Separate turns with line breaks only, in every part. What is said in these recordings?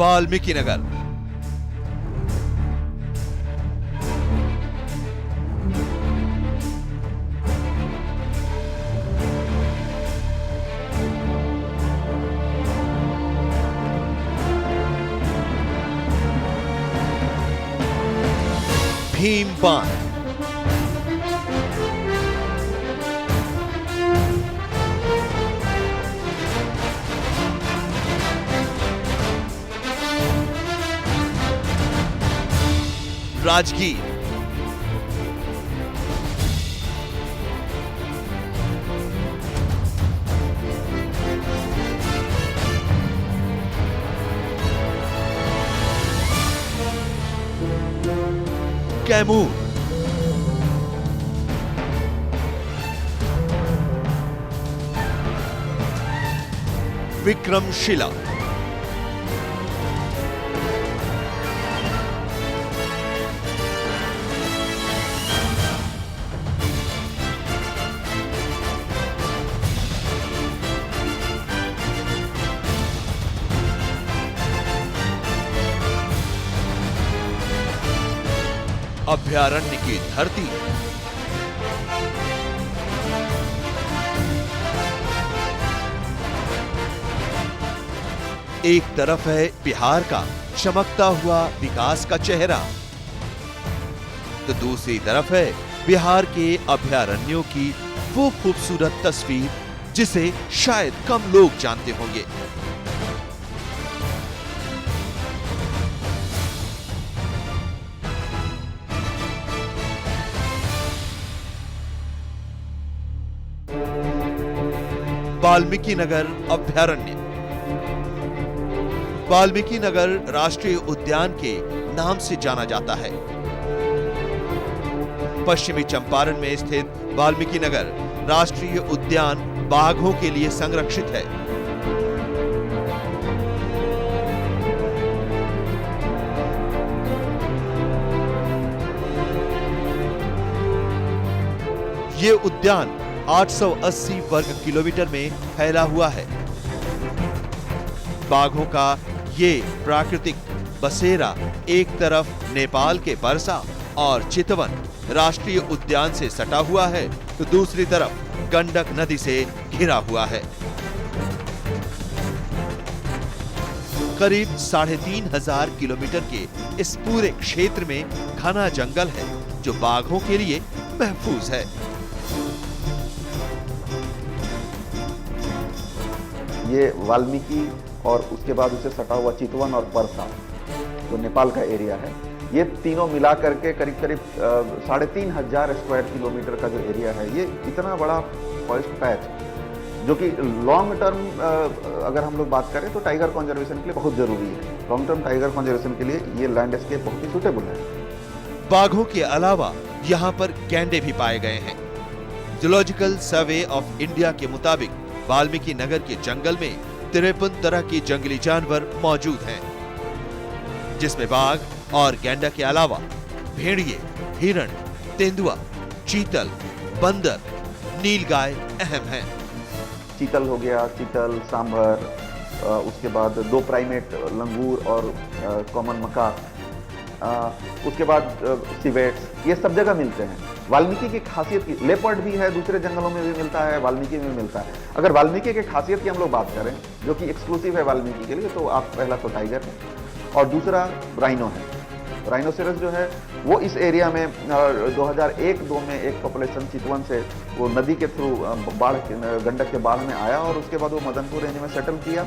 वाल्मीकि नगर। भीम बांध, राजगीर, कैमूर, विक्रमशिला, अभयारण्य की धरती, एक तरफ है बिहार का चमकता हुआ विकास का चेहरा, तो दूसरी तरफ है बिहार के अभयारण्यों की वो खूबसूरत तस्वीर जिसे शायद कम लोग जानते होंगे। वाल्मीकि नगर अभयारण्य। वाल्मीकि नगर राष्ट्रीय उद्यान के नाम से जाना जाता है। पश्चिमी चंपारण में स्थित वाल्मीकि नगर राष्ट्रीय उद्यान बाघों के लिए संरक्षित है। ये उद्यान 880 वर्ग किलोमीटर में फैला हुआ है। बाघों का ये प्राकृतिक बसेरा एक तरफ नेपाल के परसा और चितवन राष्ट्रीय उद्यान से सटा हुआ है, तो दूसरी तरफ गंडक नदी से घिरा हुआ है। करीब 3500 किलोमीटर के इस पूरे क्षेत्र में घना जंगल है जो बाघों के लिए महफूज है।
ये वाल्मीकि और उसके बाद उसे सटा हुआ चितवन और परसा जो नेपाल का एरिया है, ये तीनों मिला करके करीब करीब 3500 स्क्वायर किलोमीटर का जो एरिया है, ये इतना बड़ा फॉरेस्ट पैच जो कि लॉन्ग टर्म अगर हम लोग बात करें तो टाइगर कंजर्वेशन के लिए बहुत जरूरी है। लॉन्ग टर्म टाइगर कंजर्वेशन के लिए ये लैंडस्केप बहुत ही सुटेबल है।
बाघों के अलावा यहाँ पर गैंडे भी पाए गए हैं। जूलॉजिकल सर्वे ऑफ इंडिया के मुताबिक वाल्मीकि नगर के जंगल में 53 तरह के जंगली जानवर मौजूद हैं, जिसमें बाघ और गैंडा के अलावा भेड़िए, हिरण, तेंदुआ, चीतल, बंदर, नीलगाय अहम हैं।
चीतल हो गया, चीतल, सांभर, उसके बाद 2 प्राइमेट लंगूर और कॉमन मकाक, उसके बाद सिवेट्स, ये सब जगह मिलते हैं। वाल्मीकि की खासियत की लेपर्ड भी है, दूसरे जंगलों में भी मिलता है, वाल्मीकि में भी मिलता है। अगर वाल्मीकि की खासियत की हम लोग बात करें जो कि एक्सक्लूसिव है वाल्मीकि के लिए, तो आप पहला तो टाइगर है और दूसरा राइनो है। राइनोसेरस जो है वो इस एरिया में 2001-2 में एक पॉपुलेशन चितवन से वो नदी के थ्रू बाढ़ गंडक के बाढ़ में आया और उसके बाद वो मदनपुर रेंज में सेटल किया।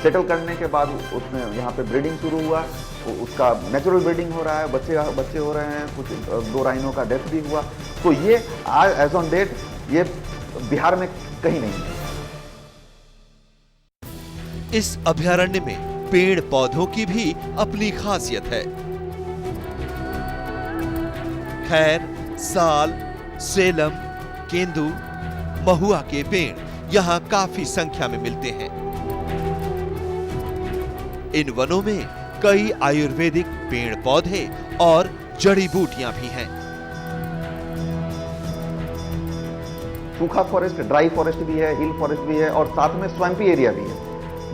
सेटल करने के बाद उसमें यहाँ पे ब्रीडिंग शुरू हुआ, उसका नेचुरल ब्रीडिंग हो रहा है, बच्चे हो रहे हैं, कुछ 2 राइनो का डेथ भी हुआ। तो ये एज ऑन डेट ये बिहार में कहीं नहीं है।
इस अभयारण्य में पेड़ पौधों की भी अपनी खासियत है। खैर, साल, सेलम, केंदू, महुआ के पेड़ यहाँ काफी संख्या में मिलते हैं। इन वनों में कई आयुर्वेदिक पेड़ पौधे और जड़ी बूटियां भी हैं।
सूखा फॉरेस्ट, ड्राई फॉरेस्ट भी है, हिल फॉरेस्ट भी है और साथ में स्वैम्पी एरिया भी है।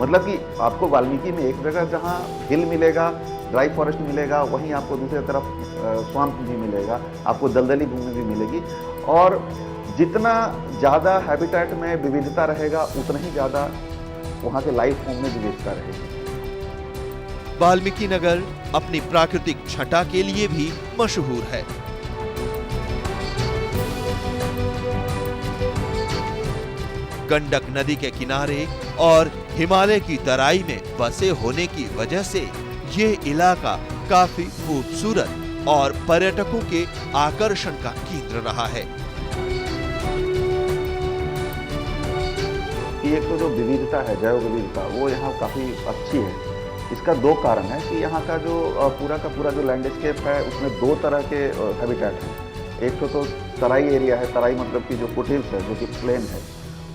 मतलब कि आपको वाल्मीकि में एक जगह जहाँ हिल मिलेगा, ड्राई फॉरेस्ट मिलेगा, वहीं आपको दूसरी तरफ स्वाम्प भी मिलेगा, आपको दलदली भूमि भी मिलेगी। और जितना ज़्यादा हैबिटेट में विविधता रहेगा, उतना ही ज़्यादा वहाँ के लाइफ फॉर्म में विविधता रहेगी।
वाल्मीकि नगर अपनी प्राकृतिक छटा के लिए भी मशहूर है। गंडक नदी के किनारे और हिमालय की तराई में बसे होने की वजह से ये इलाका काफी खूबसूरत और पर्यटकों के आकर्षण का केंद्र रहा है।
एक तो जो विविधता है, जैव विविधता, वो यहाँ काफी अच्छी है। इसका दो कारण है कि यहाँ का जो पूरा जो लैंडस्केप है, उसमें दो तरह के हैबिटेट हैं। एक तो तराई एरिया है, तराई मतलब कि जो फुटहिल्स है, जो कि प्लेन है,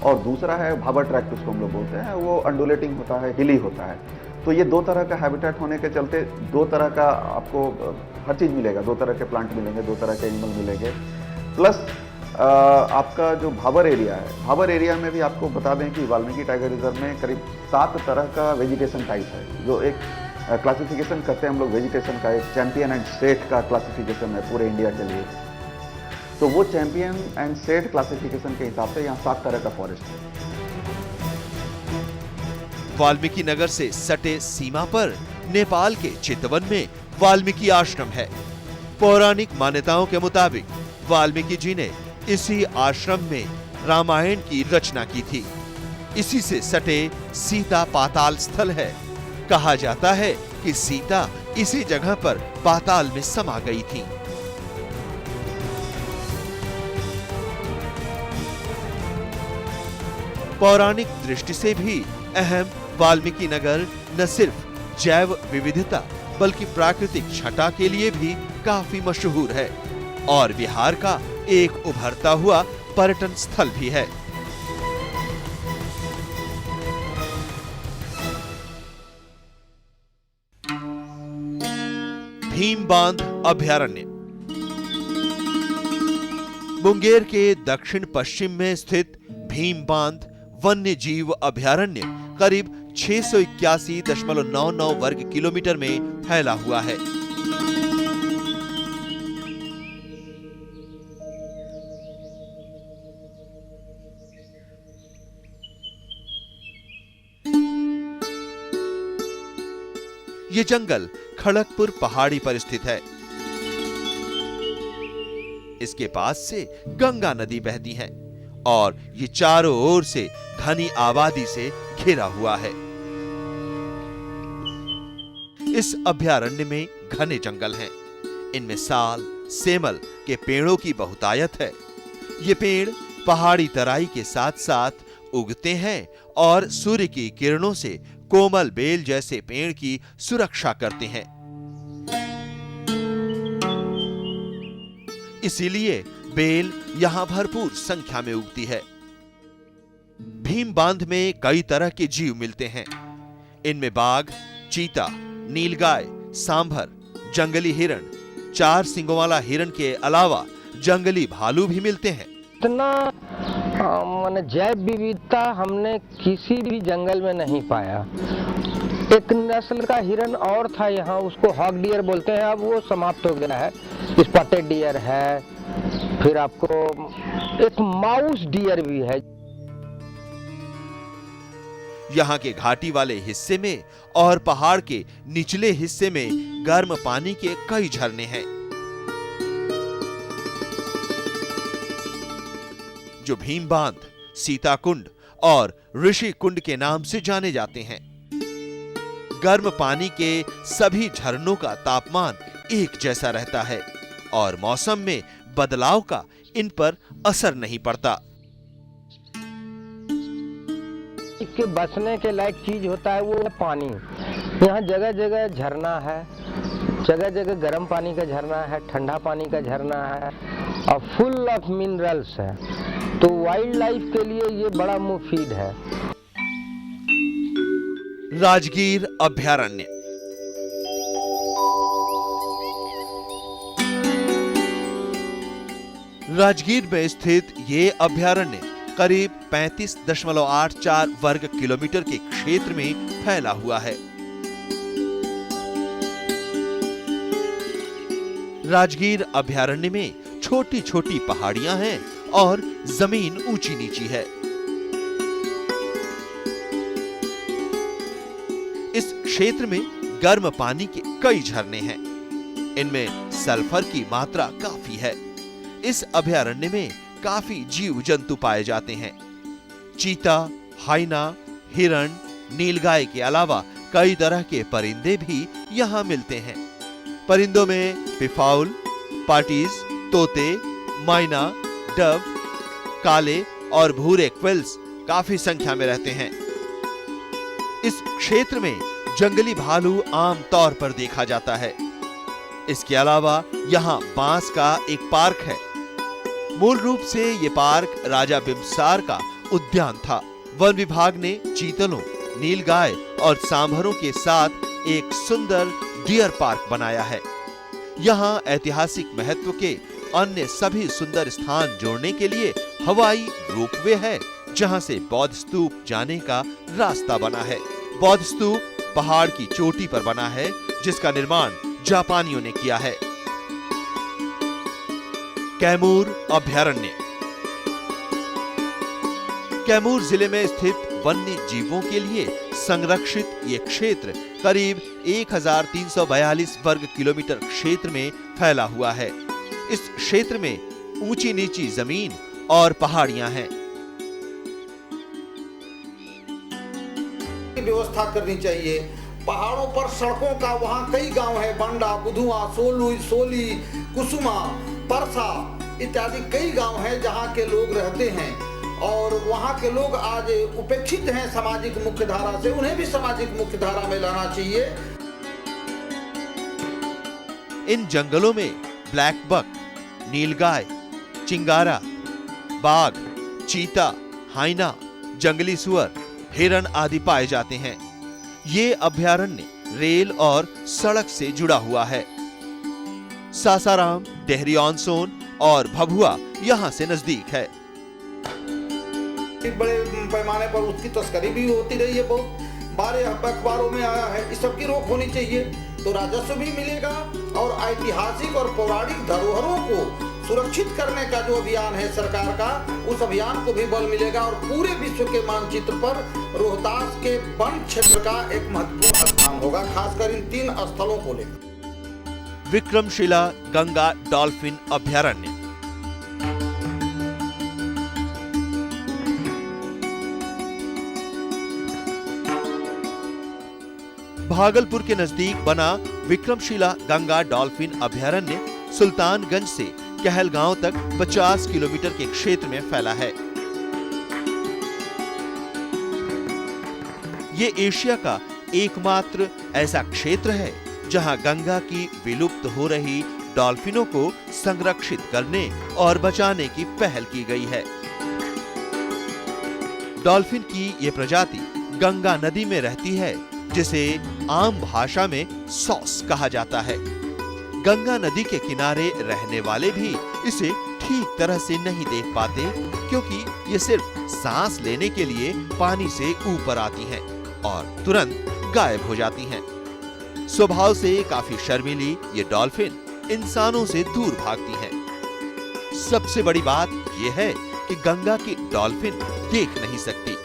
और दूसरा है भाबर ट्रैक्ट, उसको हम लोग बोलते हैं, वो अंडुलेटिंग होता है, हिली होता है। तो ये दो तरह का हैबिटेट होने के चलते दो तरह का आपको हर चीज़ मिलेगा, दो तरह के प्लांट मिलेंगे, दो तरह के एनिमल मिलेंगे। प्लस आपका जो भाबर एरिया है, भाबर एरिया में भी आपको बता दें कि वाल्मीकि टाइगर रिजर्व में करीब 7 तरह का वेजिटेशन टाइप है, जो एक क्लासिफिकेशन करते हैं हम लोग वेजिटेशन का, एक चैंपियन एंड सेट का क्लासिफिकेशन है पूरे इंडिया के लिए। तो वो चैंपियन एंड सेट क्लासिफिकेशन के हिसाब से यहाँ 7 तरह का फॉरेस्ट है।
वाल्मीकि नगर से सटे सीमा पर नेपाल के चितवन में वाल्मीकि आश्रम है। पौराणिक मान्यताओं के मुताबिक वाल्मीकि जी ने इसी आश्रम में रामायण की रचना की थी। इसी से सटे सीता पाताल स्थल है। कहा जाता है कि सीता इसी जगह पर पाताल में समा गई थी। पौराणिक दृष्टि से भी अहम वाल्मीकि नगर न सिर्फ जैव विविधता बल्कि प्राकृतिक छटा के लिए भी काफी मशहूर है और बिहार का एक उभरता हुआ पर्यटन स्थल भी है। भीम बांध अभयारण्य मुंगेर के दक्षिण पश्चिम में स्थित भीम बांध वन्य जीव अभयारण्य करीब 681.99 वर्ग किलोमीटर में फैला हुआ है। ये जंगल खड़गपुर पहाड़ी पर स्थित है। इसके पास से गंगा नदी बहती है और ये चारों ओर से घनी आबादी से घिरा हुआ है। इस अभयारण्य में घने जंगल हैं। इनमें साल, सेमल के पेड़ों की बहुतायत है। ये पेड़ पहाड़ी तराई के साथ साथ उगते हैं और सूर्य की किरणों से कोमल बेल जैसे पेड़ की सुरक्षा करते हैं। इसीलिए बेल यहां भरपूर संख्या में उगती है। भीम बांध में कई तरह के जीव मिलते हैं। इनमें बाघ, चीता, नीलगाय, सांभर, जंगली हिरण, 4 सींगों वाला हिरण के अलावा जंगली भालू भी मिलते हैं।
इतना माने जैव विविधता हमने किसी भी जंगल में नहीं पाया। एक नस्ल का हिरण और था यहाँ, उसको हॉक डियर बोलते हैं, अब वो समाप्त हो गया है। स्पॉटेड डियर है, फिर आपको एक माउस डियर भी है।
यहाँ के घाटी वाले हिस्से में और पहाड़ के निचले हिस्से में गर्म पानी के कई झरने हैं, जो भीम बांध, सीता कुंड और ऋषि कुंड के नाम से जाने जाते हैं। गर्म पानी के सभी झरनों का तापमान एक जैसा रहता है और मौसम में बदलाव का इन पर असर नहीं पड़ता।
इसके बसने के लायक चीज होता है वो पानी। यहाँ जगह जगह झरना है, जगह जगह गर्म पानी का झरना है, ठंडा पानी का झरना है और फुल ऑफ मिनरल्स है। तो वाइल्ड लाइफ के लिए ये बड़ा मुफीद है।
राजगीर अभयारण्य राजगीर में स्थित ये अभयारण्य करीब 35.84 वर्ग किलोमीटर के क्षेत्र में फैला हुआ है। राजगीर अभयारण्य में छोटी छोटी पहाड़ियां हैं और जमीन ऊंची नीची है। इस क्षेत्र में गर्म पानी के कई झरने हैं। इनमें सल्फर की मात्रा काफी है। इस अभयारण्य में काफी जीव जंतु पाए जाते हैं। चीता, हाइना, हिरण, नीलगाय के अलावा कई तरह के परिंदे भी यहाँ मिलते हैं। परिंदों में पिफाउल, पाटीज, तोते, मैना, डव, काले और भूरे क्विल्स काफी संख्या में रहते हैं। इस क्षेत्र में जंगली भालू आम तौर पर देखा जाता है। इसके अलावा यहाँ बांस का एक पार्क है। मूल रूप से ये पार्क राजा बिम्बसार का उद्यान था। वन विभाग ने चीतलों, नीलगाय और सांभरों के साथ एक सुंदर डियर पार्क बनाया है। यहाँ ऐतिहासिक महत्व के अन्य सभी सुंदर स्थान जोड़ने के लिए हवाई रोपवे है, जहाँ से बौद्ध स्तूप जाने का रास्ता बना है। बौद्ध स्तूप पहाड़ की चोटी पर बना है, जिसका निर्माण जापानियों ने किया है। कैमूर अभयारण्य। कैमूर जिले में स्थित वन्य जीवों के लिए संरक्षित ये क्षेत्र करीब 1342 वर्ग किलोमीटर क्षेत्र में फैला हुआ है। इस क्षेत्र में ऊंची नीची जमीन और पहाड़ियां हैं।
व्यवस्था करनी चाहिए। पहाड़ों पर सड़कों का वहाँ कई गांव है, बंडा, बुधुआ, सोली, कुसुमा, परसा इत्यादि कई गांव हैं जहाँ के लोग रहते हैं और वहाँ के लोग आज उपेक्षित हैं सामाजिक मुख्यधारा से। उन्हें भी सामाजिक मुख्यधारा में लाना चाहिए।
इन जंगलों में ब्लैक बक, नीलगाय, चिंगारा, बाघ, चीता, हाइना, जंगली सुअर, हिरण आदि पाए जाते हैं। ये अभयारण्य रेल और सड़क से जुड़ा हुआ है। सासाराम, डेहरी ऑन सोन और भभुआ यहाँ से नजदीक है।
बड़े पैमाने पर उसकी तस्करी भी होती रही है, बहुत बारे अखबारों में आया है। इस सब की रोक होनी चाहिए तो राजस्व भी मिलेगा और ऐतिहासिक और पौराणिक धरोहरों को सुरक्षित करने का जो अभियान है सरकार का, उस अभियान को भी बल मिलेगा और पूरे विश्व के मानचित्र पर रोहतास के वन क्षेत्र का एक महत्वपूर्ण स्थान होगा, खासकर इन 3 स्थलों को लेकर।
विक्रमशिला गंगा डॉल्फिन अभयारण्य। भागलपुर के नजदीक बना विक्रमशिला गंगा डॉल्फिन अभयारण्य सुल्तानगंज से कहलगांव तक 50 किलोमीटर के क्षेत्र में फैला है। ये एशिया का एकमात्र ऐसा क्षेत्र है जहां गंगा की विलुप्त हो रही डॉल्फिनों को संरक्षित करने और बचाने की पहल की गई है। डॉल्फिन की ये प्रजाति गंगा नदी में रहती है, जिसे आम भाषा में सॉस कहा जाता है। गंगा नदी के किनारे रहने वाले भी इसे ठीक तरह से नहीं देख पाते, क्योंकि ये सिर्फ सांस लेने के लिए पानी से ऊपर आती हैं और तुरंत गायब हो जाती हैं। स्वभाव से काफी शर्मीली ये डॉल्फिन इंसानों से दूर भागती हैं। सबसे बड़ी बात यह है कि गंगा की डॉल्फिन देख नहीं सकती,